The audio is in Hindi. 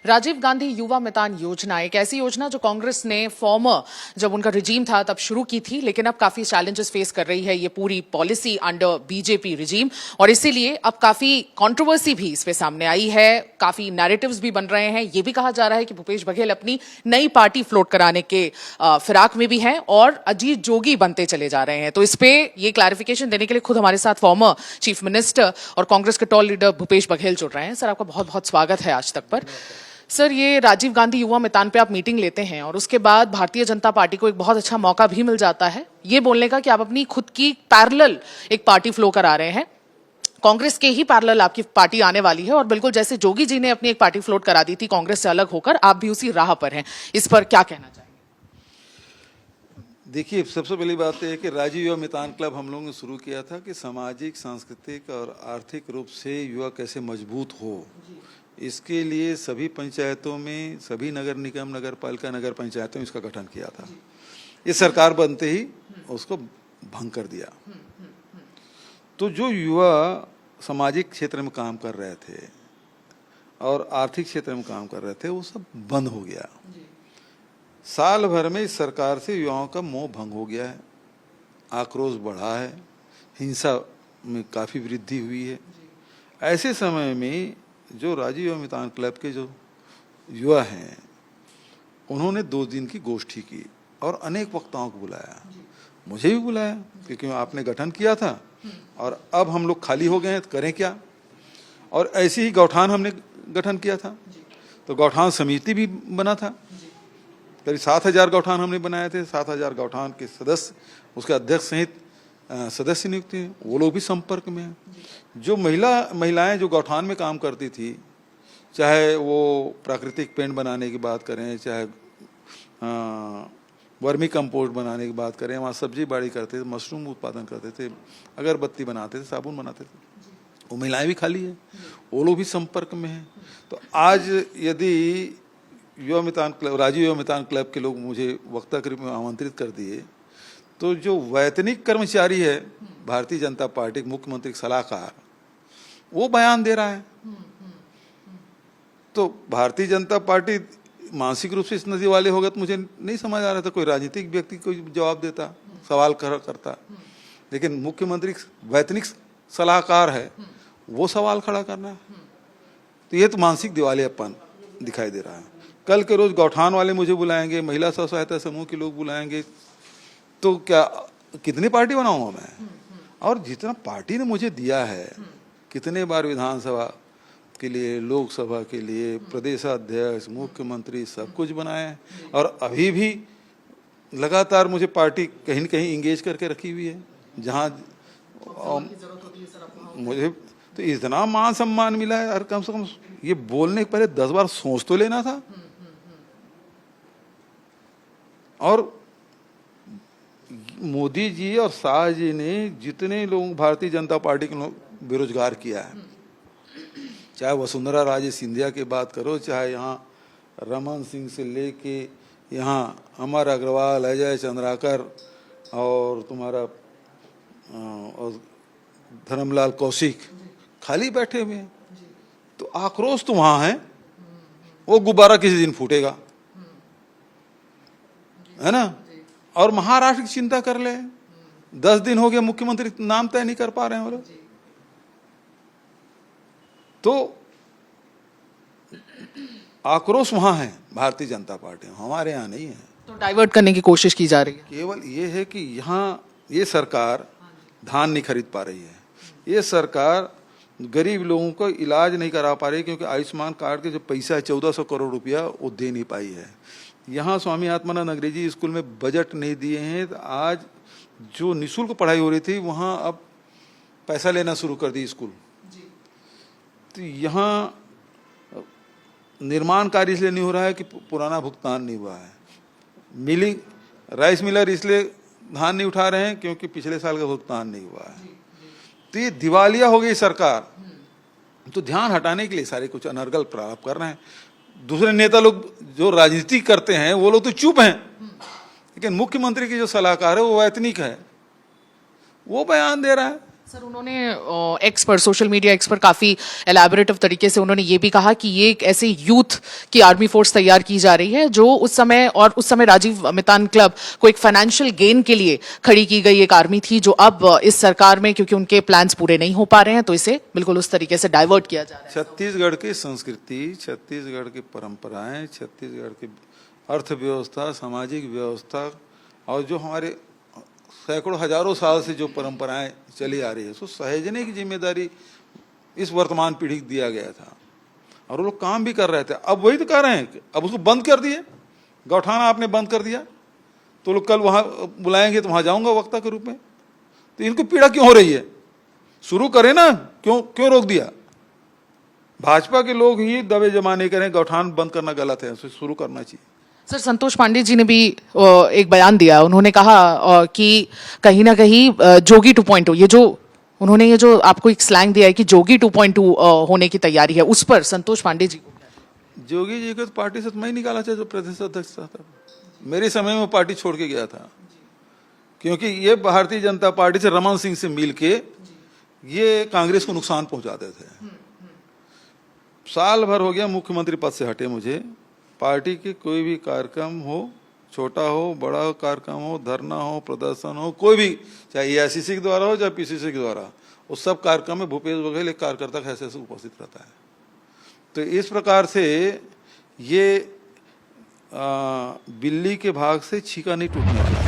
राजीव गांधी युवा मितान योजना एक ऐसी योजना जो कांग्रेस ने फॉर्मर जब उनका रिजीम था तब शुरू की थी, लेकिन अब काफी चैलेंजेस फेस कर रही है ये पूरी पॉलिसी अंडर बीजेपी रिजीम। और इसीलिए अब काफी कंट्रोवर्सी भी इस पे सामने आई है, काफी नैरेटिव्स भी बन रहे हैं। ये भी कहा जा रहा है कि भूपेश बघेल अपनी नई पार्टी फ्लोट कराने के फिराक में भी हैं और अजीत जोगी बनते चले जा रहे हैं। तो इस पे ये क्लैरिफिकेशन देने के लिए खुद हमारे साथ फॉर्मर चीफ मिनिस्टर और कांग्रेस के टॉल लीडर भूपेश बघेल जुड़ रहे हैं। सर, आपका बहुत बहुत स्वागत है आज तक पर। सर, ये राजीव गांधी युवा मितान पे आप मीटिंग लेते हैं और उसके बाद भारतीय जनता पार्टी को एक बहुत अच्छा मौका भी मिल जाता है ये बोलने का कि आप अपनी खुद की पैरेलल एक पार्टी फ्लो करा रहे हैं। कांग्रेस के ही पैरेलल आपकी पार्टी आने वाली है और बिल्कुल जैसे जोगी जी ने अपनी एक पार्टी फ्लोट करा दी थी कांग्रेस से अलग होकर, आप भी उसी राह पर हैं। इस पर क्या कहना चाहेंगे? देखिए, सबसे पहली बात तो है कि राजीव युवा मितान क्लब हम लोगों ने शुरू किया था कि सामाजिक, सांस्कृतिक और आर्थिक रूप से युवा कैसे मजबूत हो, इसके लिए सभी पंचायतों में, सभी नगर निगम, नगर पालिका, नगर पंचायतों में इसका गठन किया था। ये सरकार बनते ही उसको भंग कर दिया। तो जो युवा सामाजिक क्षेत्र में काम कर रहे थे और आर्थिक क्षेत्र में काम कर रहे थे, वो सब बंद हो गया। साल भर में इस सरकार से युवाओं का मोह भंग हो गया है, आक्रोश बढ़ा है, हिंसा में काफ़ी वृद्धि हुई है। ऐसे समय में जो राजीव युवा मितान क्लब के जो युवा हैं, उन्होंने 2 दिन की गोष्ठी की और अनेक वक्ताओं को बुलाया, मुझे भी बुलाया, क्योंकि आपने गठन किया था और अब हम लोग खाली हो गए हैं, तो करें क्या। और ऐसे ही गौठान हमने गठन किया था, तो गौठान समिति भी बना था। करीब 7,000 गौठान हमने बनाए थे। 7,000 गौठान के सदस्य, उसके अध्यक्ष सहित सदस्य नियुक्त हैं, वो लोग भी संपर्क में हैं। जो महिलाएं जो गौठान में काम करती थी, चाहे वो प्राकृतिक पेंट बनाने की बात करें, चाहे वर्मी कंपोस्ट बनाने की बात करें, वहाँ सब्जी बाड़ी करते थे, मशरूम उत्पादन करते थे, अगरबत्ती बनाते थे, साबुन बनाते थे, वो महिलाएं भी खाली है, वो लोग भी संपर्क में हैं। तो आज यदि युवा मितान क्लब, राजीव युवा मितान क्लब के लोग मुझे वक्ता के रूप में आमंत्रित कर दिए, तो जो वैतनिक कर्मचारी है भारतीय जनता पार्टी के मुख्यमंत्री के सलाहकार, वो बयान दे रहा है। तो भारतीय जनता पार्टी मानसिक रूप से इस नदी वाले हो गए, तो मुझे नहीं समझ आ रहा था कोई राजनीतिक व्यक्ति कोई जवाब देता, सवाल करता, लेकिन मुख्यमंत्री वैतनिक सलाहकार है, वो सवाल खड़ा करना है। तो ये तो मानसिक दिवालियापन दिखाई दे रहा है। कल के रोज गौठान वाले मुझे बुलाएंगे, महिला स्व सहायता समूह के लोग बुलाएंगे, तो क्या कितनी पार्टी बनाऊंगा मैं? और जितना पार्टी ने मुझे दिया है, कितने बार विधानसभा के लिए, लोकसभा के लिए, प्रदेशाध्यक्ष, मुख्यमंत्री, सब कुछ बनाए हैं, और अभी भी लगातार मुझे पार्टी कहीं न कहीं इंगेज करके रखी हुई है। जहाँ मुझे तो इतना मान सम्मान मिला है, और कम से कम ये बोलने के पहले 10 बार सोच तो लेना था। और मोदी जी और शाह जी ने जितने लोग भारतीय जनता पार्टी के लोग बेरोजगार किया है, चाहे वसुंधरा राजे सिंधिया की बात करो, चाहे यहाँ रमन सिंह से लेके यहाँ अमर अग्रवाल, अजय चंद्राकर और तुम्हारा और धर्मलाल कौशिक खाली बैठे हुए हैं। तो आक्रोश तो वहाँ है, वो गुब्बारा किसी दिन फूटेगा, है ना। और महाराष्ट्र की चिंता कर ले, 10 दिन हो गए मुख्यमंत्री नाम तय नहीं कर पा रहे हैं वो लोग। तो आक्रोश वहां है भारतीय जनता पार्टी, हमारे यहाँ नहीं है। तो डाइवर्ट करने की कोशिश की जा रही है। केवल ये है कि यहाँ ये सरकार धान नहीं खरीद पा रही है, ये सरकार गरीब लोगों को इलाज नहीं करा पा रही, क्योंकि आयुष्मान कार्ड के जो पैसा है 1400 करोड़ रुपया, वो दे नहीं पाई है। यहाँ स्वामी आत्मानंद अंग्रेजी स्कूल में बजट नहीं दिए हैं, तो आज जो निःशुल्क पढ़ाई हो रही थी, वहाँ अब पैसा लेना शुरू कर दी स्कूल। तो यहाँ निर्माण कार्य इसलिए नहीं हो रहा है कि पुराना भुगतान नहीं हुआ है। मिलिंग राइस मिलर इसलिए धान नहीं उठा रहे हैं क्योंकि पिछले साल का भुगतान नहीं हुआ है। तो ये दिवालिया हो गई सरकार। तो ध्यान हटाने के लिए सारे कुछ अनर्गल प्रारंभ कर रहे हैं। दूसरे नेता लोग जो राजनीति करते हैं वो लोग तो चुप हैं, लेकिन मुख्यमंत्री की जो सलाहकार है वो वैतनिक है, वो बयान दे रहा है। सर उन्होंने एक्स पर सोशल मीडिया एक्स पर काफी एलैबोरेटिव तरीके से उन्होंने ये भी कहा कि ये एक ऐसे यूथ की आर्मी फोर्स तैयार की जा रही है जो उस समय राजीव मितान क्लब को एक फाइनेंशियल गेन के लिए खड़ी की गई एक आर्मी थी, जो अब इस सरकार में क्योंकि उनके प्लान्स पूरे नहीं हो पा रहे हैं तो इसे बिल्कुल उस तरीके से डाइवर्ट किया जा रहा है। छत्तीसगढ़ की संस्कृति, छत्तीसगढ़ की परंपराएं, छत्तीसगढ़ की अर्थव्यवस्था, सामाजिक व्यवस्था और जो हमारे सैकड़ों हजारों साल से जो परंपराएं चली आ रही है उसको सहेजने की जिम्मेदारी इस वर्तमान पीढ़ी को दिया गया था और वो लोग काम भी कर रहे थे। अब वही तो कर रहे हैं कि अब उसको बंद कर दिए, गौठाना आपने बंद कर दिया तो लोग कल वहां बुलाएंगे तो वहां जाऊंगा वक्ता के रूप में। तो इनको पीड़ा क्यों हो रही है? शुरू करें ना, क्यों रोक दिया? भाजपा के लोग ही दबे जमाने करें गौठान बंद करना गलत है, उसे शुरू करना चाहिए। सर संतोष पांडे जी ने भी एक बयान दिया, उन्होंने कहा कि कहीं ना कहीं जोगी 2.0 ये जो आपको एक स्लैंग दिया है कि जोगी 2.2 होने की तैयारी है, उस पर संतोष पांडे जी को जोगी जी को तो पार्टी से मैं निकाला था जो प्रदेश अध्यक्ष था। मेरे समय में पार्टी छोड़ के गया था क्योंकि ये भारतीय जनता पार्टी से रमन सिंह से मिल के ये कांग्रेस को नुकसान पहुंचाते थे। साल भर हो गया मुख्यमंत्री पद से हटे मुझे। पार्टी के कोई भी कार्यक्रम हो, छोटा हो बड़ा कार्यक्रम हो, धरना हो, प्रदर्शन हो, कोई भी, चाहे एआईसीसी के द्वारा हो चाहे पीसीसी के द्वारा, उस सब कार्यक्रम में भूपेश बघेल एक कार्यकर्ता का हैसियत से उपस्थित रहता है। तो इस प्रकार से ये बिल्ली के भाग से छीका नहीं टूटने वाला।